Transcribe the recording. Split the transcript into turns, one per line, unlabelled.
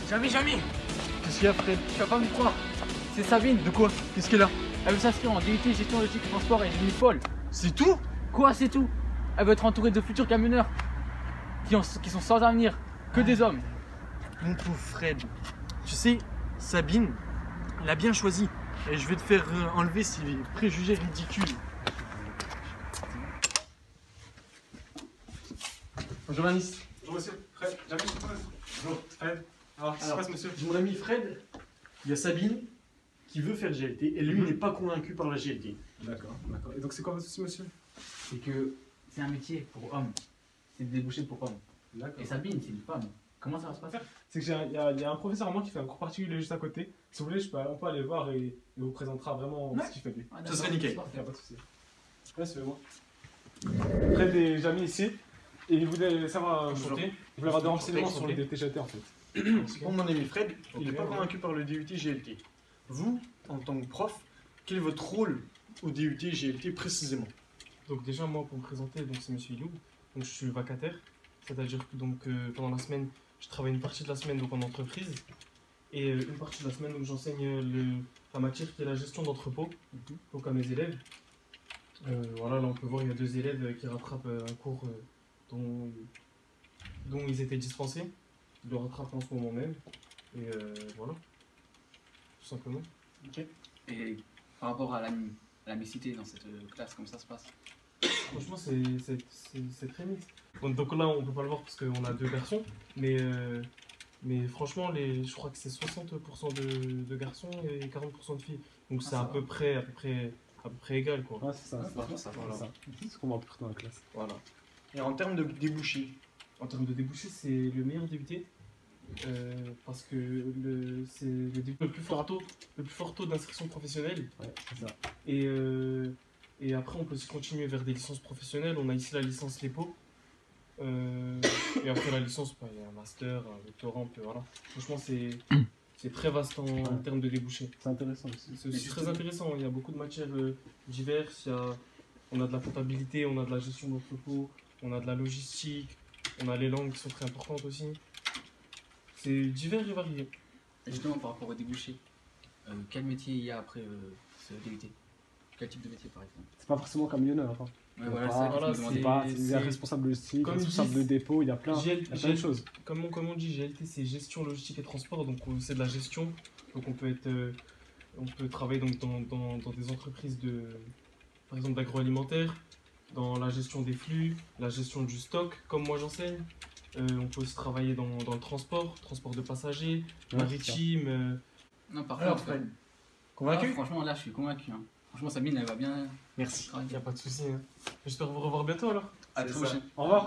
Jamais.
Qu'est-ce qu'il y a, Fred?
Tu vas pas me croire. C'est Sabine.
De quoi? Qu'est-ce qu'elle a?
Elle veut s'inscrire en DUT gestion logistique et transport et elle est devenue folle.
C'est tout?
Quoi, c'est tout? Elle veut être entourée de futurs camionneurs qui sont sans avenir, que des hommes.
Mon pauvre Fred. Tu sais, Sabine, elle a bien choisi. Et je vais te faire enlever ces préjugés ridicules. Bonjour Anis.
Bonjour monsieur, Fred, jamais je propose. Bonjour Fred. Alors, qu'est-ce qui se passe monsieur?
Mon ami Fred, il y a Sabine qui veut faire GLT et lui n'est pas convaincu par la GLT.
D'accord. Et donc c'est quoi votre souci monsieur?
C'est que c'est un métier pour hommes. C'est des débouchés pour hommes.
D'accord.
Et Sabine, c'est une femme. Comment ça va se passer?
C'est que il y a un professeur à moi qui fait un cours particulier juste à côté. Si vous voulez, on peut aller le voir et il vous présentera vraiment ce qu'il fait lui.
Ah,
Ça
d'accord.
serait nickel.
Il n'y a pas de souci. Ouais, suivez-moi. Fred est jamais ici et il voulait savoir il voulait avoir des renseignements sur le DTGT en fait.
Bon, mon ami Fred, il n'est pas convaincu par le DUT GLT. Vous, en tant que prof, quel est votre rôle au DUT GLT précisément?
Donc déjà moi pour me présenter, donc c'est Monsieur Iloub, donc je suis vacataire, c'est-à-dire que donc pendant la semaine je travaille une partie de la semaine donc en entreprise et une partie de la semaine où j'enseigne la matière qui est la gestion d'entrepôt donc à mes élèves. Voilà, là on peut voir il y a 2 élèves qui rattrapent un cours dont ils étaient dispensés, ils le rattrapent en ce moment même et voilà, tout simplement.
Ok. Et par rapport à la mixité dans cette classe, comment ça se passe?
Franchement, c'est très mixte. Bon, donc là, on peut pas le voir parce qu'on a 2 garçons, mais franchement, je crois que c'est 60% de garçons et 40% de filles. Donc c'est à peu près égal, quoi.
Ouais, c'est ça.
Franchement, ça va.
Voilà.
C'est ce qu'on voit dans la classe.
Voilà.
Et en termes de débouchés,
En termes de débouchés, c'est le meilleur débuté parce que c'est le plus fort taux d'insertion professionnelle.
Ouais, c'est ça.
Et après, on peut se continuer vers des licences professionnelles. On a ici la licence LEPO. Et après la licence, il y a un master, un doctorat, puis voilà. Franchement, c'est très vaste en termes de débouchés.
C'est intéressant aussi.
C'est aussi très intéressant. Il y a beaucoup de matières diverses. On a de la comptabilité, on a de la gestion d'entrepôt, on a de la logistique, on a les langues qui sont très importantes aussi. C'est divers et varié.
Et justement, par rapport aux débouchés, quel métier il y a après ce DUT? Quel type de métier par exemple?
C'est pas forcément camionneur. Hein.
Ouais, voilà,
voilà,
c'est ça que je me
C'est
demandais.
pas, il y a responsable logistique,
comme
responsable
ils
de
disent,
dépôt, il y a plein de choses.
Comme on dit, GLT c'est gestion logistique et transport, donc c'est de la gestion. Donc on peut travailler donc dans des entreprises par exemple d'agroalimentaire, dans la gestion des flux, la gestion du stock, comme moi j'enseigne. On peut aussi travailler dans le transport de passagers, maritime.
Non, par
alors
contre,
Fred, convaincu?
franchement, là, je suis convaincu. Hein. Franchement, Sabine, elle va bien.
Merci.
Il n'y a pas de souci. Hein. J'espère vous revoir bientôt alors.
À la prochaine.
Au revoir.